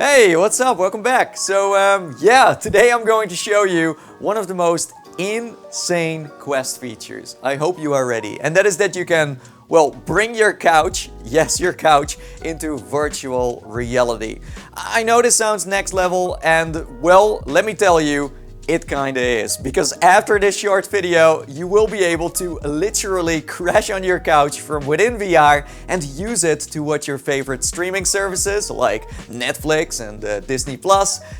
Hey, what's up? Welcome back. Today I'm going to show you one of the most insane Quest features. I hope you are ready. And that is that you can, bring your couch, yes, your couch, into virtual reality. I know this sounds next level and, let me tell you, it kinda is, because after this short video you will be able to literally crash on your couch from within VR and use it to watch your favorite streaming services like Netflix and Disney+,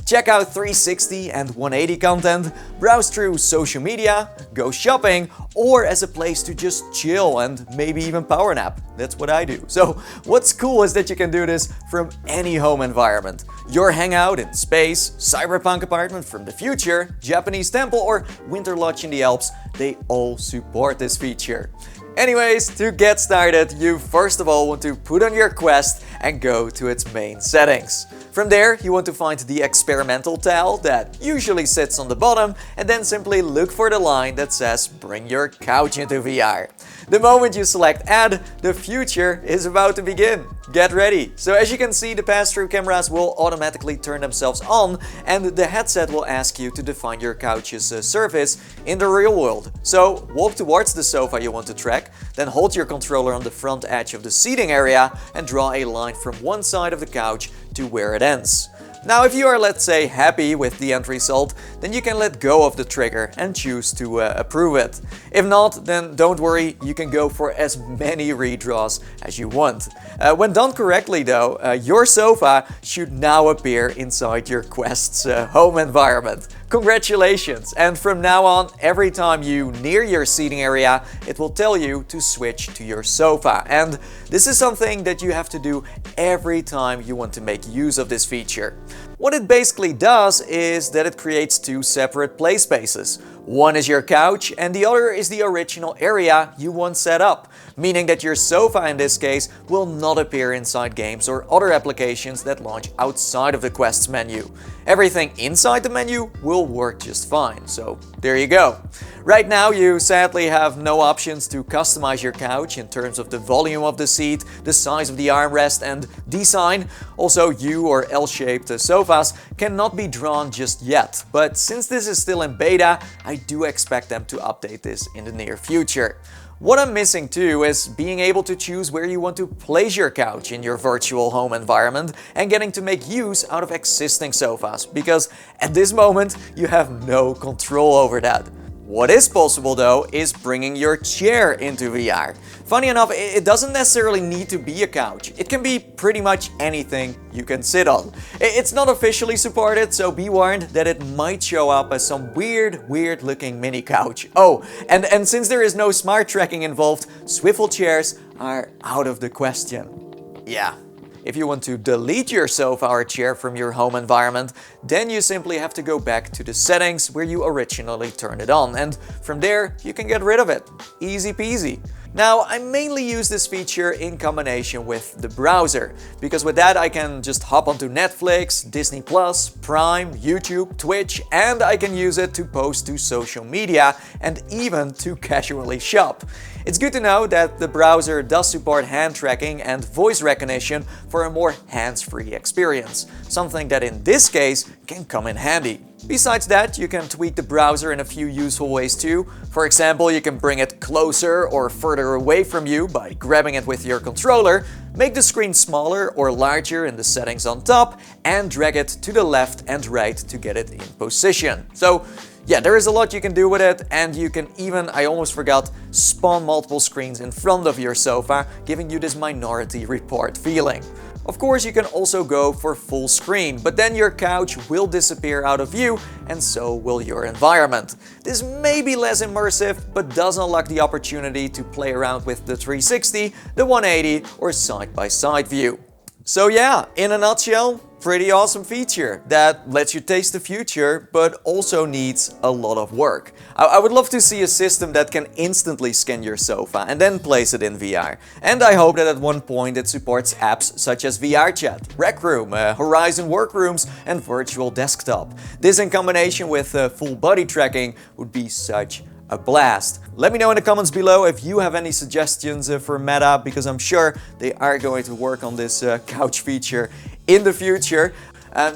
check out 360 and 180 content, browse through social media, go shopping, or as a place to just chill and maybe even power nap. That's what I do. So what's cool is that you can do this from any home environment. Your hangout in space, cyberpunk apartment from the future, Japanese temple, or winter lodge in the Alps, they all support this feature. Anyways, to get started, you first of all want to put on your Quest and go to its main settings. From there, you want to find the experimental tile that usually sits on the bottom, and then simply look for the line that says bring your couch into VR. The moment you select add, the future is about to begin. Get ready. So as you can see, the pass-through cameras will automatically turn themselves on, and the headset will ask you to define your couch's surface in the real world. So walk towards the sofa you want to track, then hold your controller on the front edge of the seating area and draw a line from one side of the couch to where it ends. Now if you are, let's say, happy with the end result, then you can let go of the trigger and choose to approve it. If not, then don't worry, you can go for as many redraws as you want. When done correctly though, your sofa should now appear inside your Quest's home environment. Congratulations! And from now on, every time you near your seating area, it will tell you to switch to your sofa. And this is something that you have to do every time you want to make use of this feature. What it basically does is that it creates two separate play spaces. One is your couch and the other is the original area you want set up, meaning that your sofa in this case will not appear inside games or other applications that launch outside of the Quest's menu. Everything inside the menu will work just fine, so there you go. Right now you sadly have no options to customize your couch in terms of the volume of the seat, the size of the armrest and design. Also, U or L-shaped sofas cannot be drawn just yet, but since this is still in beta, I do expect them to update this in the near future. What I'm missing too is being able to choose where you want to place your couch in your virtual home environment and getting to make use out of existing sofas, because at this moment you have no control over that. What is possible though is bringing your chair into VR. Funny enough, it doesn't necessarily need to be a couch. It can be pretty much anything you can sit on. It's not officially supported, so be warned that it might show up as some weird looking mini couch. Oh, and since there is no smart tracking involved, swivel chairs are out of the question. Yeah. If you want to delete your sofa or chair from your home environment, then you simply have to go back to the settings where you originally turned it on, and from there you can get rid of it. Easy peasy. Now, I mainly use this feature in combination with the browser, because with that I can just hop onto Netflix, Disney+, Prime, YouTube, Twitch, and I can use it to post to social media and even to casually shop. It's good to know that the browser does support hand tracking and voice recognition for a more hands-free experience, something that in this case can come in handy. Besides that, you can tweak the browser in a few useful ways too. For example, you can bring it closer or further away from you by grabbing it with your controller, make the screen smaller or larger in the settings on top, and drag it to the left and right to get it in position. So yeah, there is a lot you can do with it, and you can even, I almost forgot, spawn multiple screens in front of your sofa, giving you this Minority Report feeling. Of course, you can also go for full screen, but then your couch will disappear out of view, and so will your environment. This may be less immersive, but does unlock the opportunity to play around with the 360, the 180, or side-by-side view. So yeah, in a nutshell, pretty awesome feature that lets you taste the future, but also needs a lot of work. I would love to see a system that can instantly scan your sofa and then place it in VR. And I hope that at one point it supports apps such as VR Chat, Rec Room, Horizon Workrooms, and Virtual Desktop. This in combination with full body tracking would be such a blast. Let me know in the comments below if you have any suggestions for Meta, because I'm sure they are going to work on this couch feature in the future.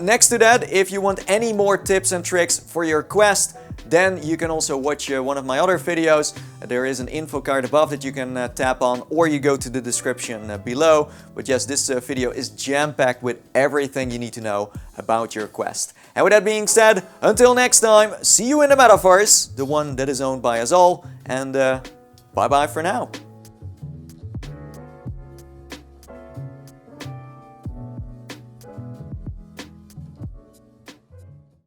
Next to that, if you want any more tips and tricks for your Quest, then you can also watch one of my other videos. There is an info card above that you can tap on, or you go to the description below. But yes, this video is jam-packed with everything you need to know about your Quest. And with that being said, until next time, see you in the metaverse, the one that is owned by us all, and bye-bye for now.